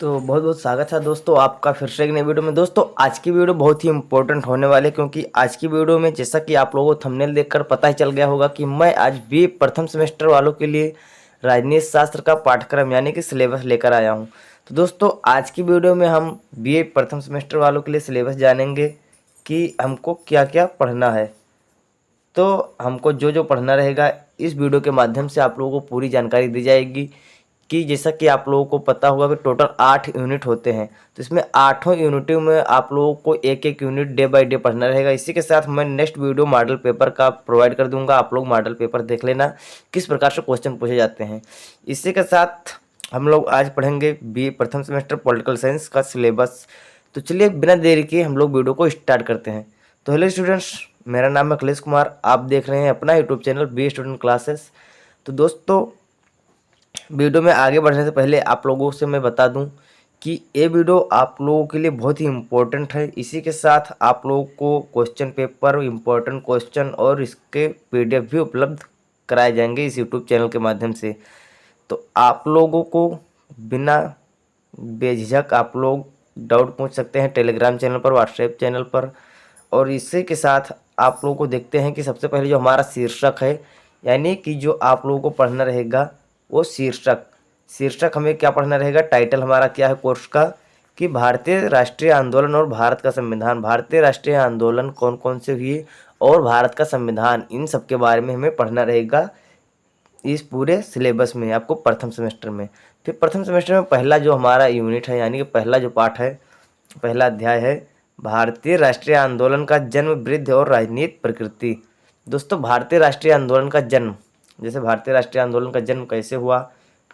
तो बहुत बहुत स्वागत है दोस्तों आपका फिर से एक नई वीडियो में। दोस्तों आज की वीडियो बहुत ही इंपॉर्टेंट होने वाली है, क्योंकि आज की वीडियो में जैसा कि आप लोगों को थंबनेल देखकर पता ही चल गया होगा कि मैं आज बीए प्रथम सेमेस्टर वालों के लिए राजनीति शास्त्र का पाठ्यक्रम यानी कि सिलेबस लेकर आया हूं। तो दोस्तों आज की वीडियो में हम बीए प्रथम सेमेस्टर वालों के लिए सिलेबस जानेंगे कि हमको क्या क्या पढ़ना है। तो हमको जो जो पढ़ना रहेगा इस वीडियो के माध्यम से आप लोगों को पूरी जानकारी दी जाएगी कि जैसा कि आप लोगों को पता होगा कि टोटल 8 यूनिट होते हैं। तो इसमें आठों यूनिटों में आप लोगों को एक एक यूनिट डे बाय डे पढ़ना रहेगा। इसी के साथ मैं नेक्स्ट वीडियो मॉडल पेपर का प्रोवाइड कर दूंगा, आप लोग मॉडल पेपर देख लेना किस प्रकार से क्वेश्चन पूछे जाते हैं। इसी के साथ हम लोग आज पढ़ेंगे बीए प्रथम सेमेस्टर पॉलिटिकल साइंस का सिलेबस। तो चलिए बिना देरी के हम लोग वीडियो को स्टार्ट करते हैं। तो हेलो स्टूडेंट्स, मेरा नाम है अखिलेश कुमार, आप देख रहे हैं अपना YouTube channel B student classes. तो दोस्तों वीडियो में आगे बढ़ने से पहले आप लोगों से मैं बता दूं कि ये वीडियो आप लोगों के लिए बहुत ही इम्पोर्टेंट है। इसी के साथ आप लोगों को क्वेश्चन पेपर, इम्पोर्टेंट क्वेश्चन और इसके पीडीएफ भी उपलब्ध कराए जाएंगे इस यूट्यूब चैनल के माध्यम से। तो आप लोगों को बिना बेझिझक आप लोग डाउट पूछ सकते हैं टेलीग्राम चैनल पर, व्हाट्सएप चैनल पर। और इसी के साथ आप लोगों को देखते हैं कि सबसे पहले जो हमारा शीर्षक है, यानी कि जो आप लोगों को पढ़ना रहेगा वो शीर्षक हमें क्या पढ़ना रहेगा। टाइटल हमारा क्या है कोर्स का कि भारतीय राष्ट्रीय आंदोलन और भारत का संविधान। भारतीय राष्ट्रीय आंदोलन कौन कौन से हुए और भारत का संविधान, इन सब के बारे में हमें पढ़ना रहेगा इस पूरे सिलेबस में आपको प्रथम सेमेस्टर में। फिर प्रथम सेमेस्टर में पहला जो हमारा यूनिट है, यानी कि पहला जो पाठ है, पहला अध्याय है भारतीय राष्ट्रीय आंदोलन का जन्म, वृद्धि और राजनीतिक प्रकृति। दोस्तों भारतीय राष्ट्रीय आंदोलन का जन्म, जैसे भारतीय राष्ट्रीय आंदोलन का जन्म कैसे हुआ,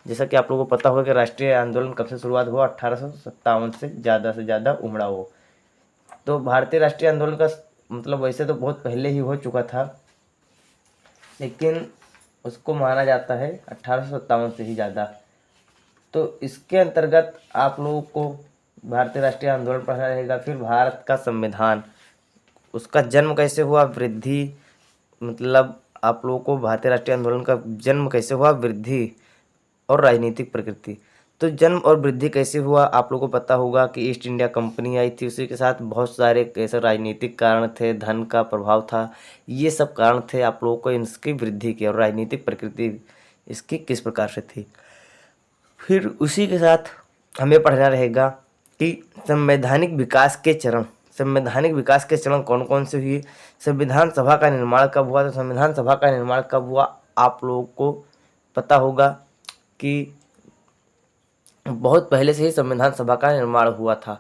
जैसा कि आप लोगों को पता होगा कि राष्ट्रीय आंदोलन कब से शुरुआत हुआ, 1857 से ज़्यादा उमड़ा हो। तो भारतीय राष्ट्रीय आंदोलन का मतलब वैसे तो बहुत पहले ही हो चुका था, लेकिन उसको माना जाता है 1857 से ही ज़्यादा। तो इसके अंतर्गत आप लोगों को भारतीय राष्ट्रीय आंदोलन पढ़ना रहेगा। फिर भारत का संविधान, उसका जन्म कैसे हुआ, वृद्धि, मतलब आप लोगों को भारतीय राष्ट्रीय आंदोलन का जन्म कैसे हुआ, वृद्धि और राजनीतिक प्रकृति। तो जन्म और वृद्धि कैसे हुआ, आप लोगों को पता होगा कि ईस्ट इंडिया कंपनी आई थी, उसी के साथ बहुत सारे ऐसे राजनीतिक कारण थे, धन का प्रभाव था, ये सब कारण थे आप लोगों को इसकी वृद्धि की। और राजनीतिक प्रकृति इसकी किस प्रकार से थी। फिर उसी के साथ हमें पढ़ना रहेगा कि संवैधानिक विकास के चरण, संवैधानिक विकास के चरण कौन कौन से हुए, संविधान सभा का निर्माण कब हुआ। तो संविधान सभा का निर्माण कब हुआ आप लोगों को पता होगा कि बहुत पहले से ही संविधान सभा का निर्माण हुआ था,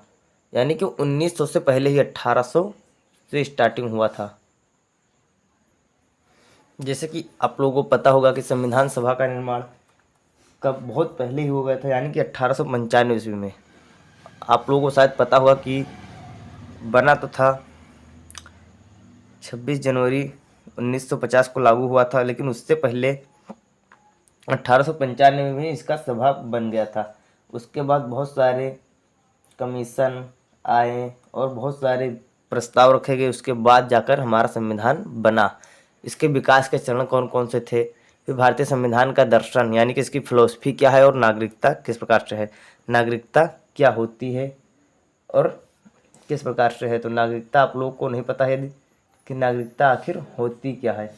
यानी कि 1900 से पहले ही 1800 से स्टार्टिंग हुआ था। जैसे कि आप लोगों को पता होगा कि संविधान सभा का निर्माण कब बहुत पहले ही हो गया था, यानी कि 1895 ईस्वी में। आप लोगों को शायद पता होगा कि बना तो था 26 जनवरी 1950 को लागू हुआ था, लेकिन उससे पहले 1895 में इसका सभा बन गया था। उसके बाद बहुत सारे कमीशन आए और बहुत सारे प्रस्ताव रखे गए, उसके बाद जाकर हमारा संविधान बना। इसके विकास के चरण कौन कौन से थे। फिर भारतीय संविधान का दर्शन, यानी कि इसकी फिलोसफी क्या है और नागरिकता किस प्रकार से है, नागरिकता क्या होती है और किस प्रकार से है। तो नागरिकता आप लोगों को नहीं पता है कि नागरिकता आखिर होती क्या है।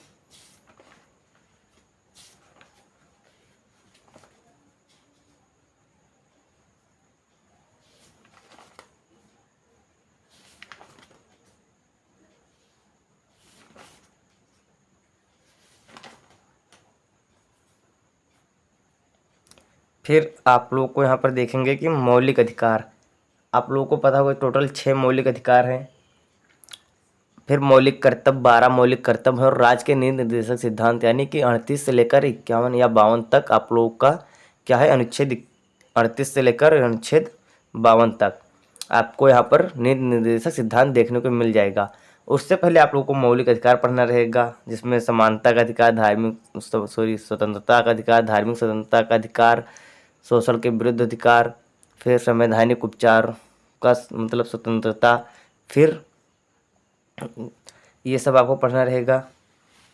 फिर आप लोग को यहाँ पर देखेंगे कि मौलिक अधिकार, आप लोगों को पता होगा टोटल 6 मौलिक अधिकार हैं। फिर मौलिक कर्तव्य, 12 मौलिक कर्तव्य है और राज्य के नीति निर्देशक सिद्धांत, यानी कि 38 से लेकर 51 या 52 तक आप लोगों का क्या है, अनुच्छेद 38 से लेकर अनुच्छेद 52 तक आपको यहाँ पर नीति निर्देशक सिद्धांत देखने को मिल जाएगा। उससे पहले आप लोगों को मौलिक अधिकार पढ़ना रहेगा, जिसमें समानता का अधिकार, स्वतंत्रता का अधिकार, धार्मिक स्वतंत्रता का अधिकार, शोषण के विरुद्ध अधिकार, फिर संवैधानिक उपचार का मतलब स्वतंत्रता, फिर ये सब आपको पढ़ना रहेगा।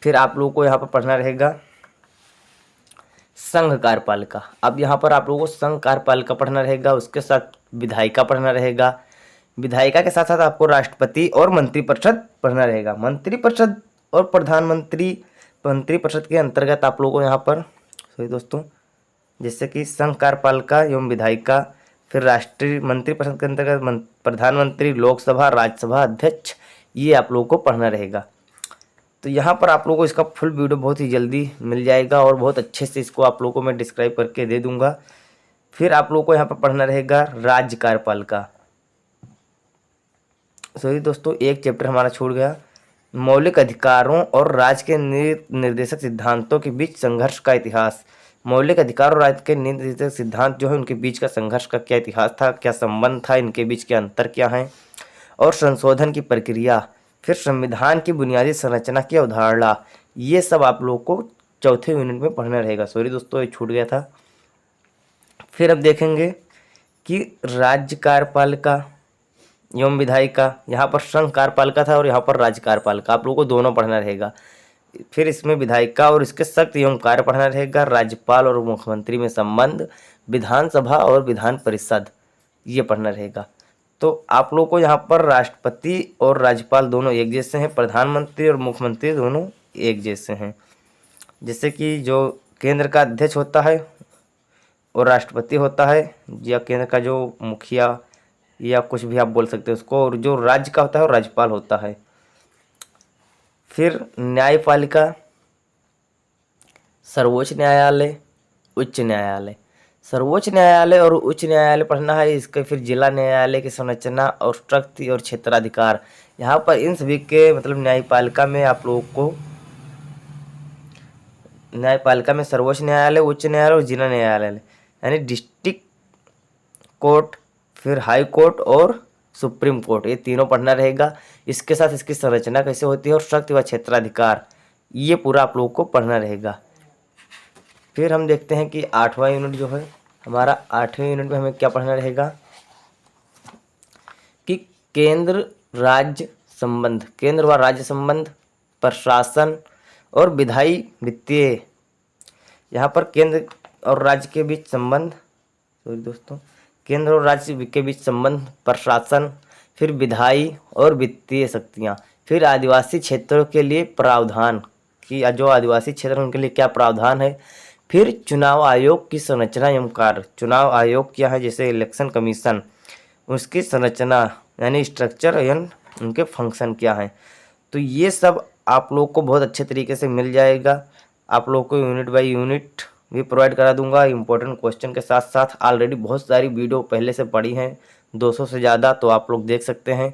फिर आप लोगों को यहाँ पर पढ़ना रहेगा संघ कार्यपालिका। अब यहाँ पर आप लोगों को संघ कार्यपालिका पढ़ना रहेगा, उसके साथ विधायिका पढ़ना रहेगा। विधायिका के साथ साथ आपको राष्ट्रपति और मंत्रिपरिषद पढ़ना रहेगा। मंत्रिपरिषद और प्रधानमंत्री मंत्रिपरिषद के अंतर्गत आप लोगों को यहाँ पर सॉरी दोस्तों, जैसे कि संघ कार्यपालिका एवं विधायिका, फिर राष्ट्रीय मंत्रिपरिषद के अंतर्गत प्रधानमंत्री, लोकसभा, राज्यसभा अध्यक्ष, ये आप लोगों को पढ़ना रहेगा। तो यहाँ पर आप लोगों को इसका फुल वीडियो बहुत ही जल्दी मिल जाएगा और बहुत अच्छे से इसको आप लोगों को मैं डिस्क्राइब करके दे दूंगा। फिर आप लोगों को यहाँ पर पढ़ना रहेगा राज्य कार्यपालिका। सॉरी दोस्तों, एक चैप्टर हमारा छूट गया। मौलिक अधिकारों और राज्य के निर्देशक सिद्धांतों के बीच संघर्ष का इतिहास। मौलिक अधिकार और राज्य के निर्देशक सिद्धांत जो है उनके बीच का संघर्ष का क्या इतिहास था, क्या संबंध था, इनके बीच के अंतर क्या हैं, और संशोधन की प्रक्रिया। फिर संविधान की बुनियादी संरचना की अवधारणा। ये सब आप लोग को चौथे यूनिट में पढ़ना रहेगा। सॉरी दोस्तों, ये छूट गया था। फिर अब देखेंगे कि राज्य कार्यपालिका एवं विधायिका, यहाँ पर संघ कार्यपालिका था और यहाँ पर राज्य कार्यपालिका, आप लोगों को दोनों पढ़ना रहेगा। फिर इसमें विधायिका और इसके सख्त एवं कार्य पढ़ना रहेगा। राज्यपाल और मुख्यमंत्री में संबंध, विधानसभा और विधान परिषद, ये पढ़ना रहेगा। तो आप लोगों को यहाँ पर राष्ट्रपति और राज्यपाल दोनों एक जैसे हैं, प्रधानमंत्री और मुख्यमंत्री दोनों एक जैसे हैं। जैसे कि जो केंद्र का अध्यक्ष होता है और राष्ट्रपति होता है, या केंद्र का जो मुखिया या कुछ भी आप बोल सकते हैं उसको, और जो राज्य का होता है वो राज्यपाल होता है। फिर न्यायपालिका, सर्वोच्च न्यायालय, उच्च न्यायालय। सर्वोच्च न्यायालय और उच्च न्यायालय पढ़ना है। इसके फिर जिला न्यायालय की संरचना और शक्ति और क्षेत्राधिकार। यहाँ पर इन सभी के मतलब न्यायपालिका में आप लोगों को न्यायपालिका में सर्वोच्च न्यायालय, उच्च न्यायालय और जिला न्यायालय यानी डिस्ट्रिक्ट कोर्ट, फिर हाई कोर्ट और सुप्रीम कोर्ट, ये तीनों पढ़ना रहेगा। इसके साथ इसकी संरचना कैसे होती है और शक्ति व क्षेत्राधिकार, ये पूरा आप लोगों को पढ़ना रहेगा। फिर हम देखते हैं कि 8वां यूनिट जो है हमारा, 8वें यूनिट में हमें क्या पढ़ना रहेगा कि केंद्र राज्य संबंध, केंद्र व राज्य संबंध, प्रशासन और विधायी वित्तीय। यहाँ पर केंद्र और राज्य के बीच संबंध, सॉरी दोस्तों, केंद्र और राज्य के बीच संबंध, प्रशासन, फिर विधायी और वित्तीय शक्तियाँ, फिर आदिवासी क्षेत्रों के लिए प्रावधान कि जो आदिवासी क्षेत्र उनके लिए क्या प्रावधान है, फिर चुनाव आयोग की संरचना एवं कार्य। चुनाव आयोग क्या है, जैसे इलेक्शन कमीशन, उसकी संरचना यानी स्ट्रक्चर एंड उनके फंक्शन क्या हैं। तो ये सब आप लोग को बहुत अच्छे तरीके से मिल जाएगा। आप लोग को यूनिट बाय यूनिट भी प्रोवाइड करा दूंगा इंपॉर्टेंट क्वेश्चन के साथ साथ। ऑलरेडी बहुत सारी वीडियो पहले से पड़ी हैं, 200 से ज़्यादा, तो आप लोग देख सकते हैं।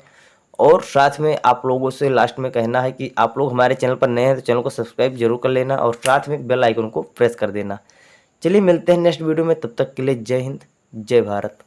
और साथ में आप लोगों से लास्ट में कहना है कि आप लोग हमारे चैनल पर नए हैं तो चैनल को सब्सक्राइब जरूर कर लेना और साथ में बेल आइकन को प्रेस कर देना। चलिए मिलते हैं नेक्स्ट वीडियो में, तब तक के लिए जय हिंद, जय भारत।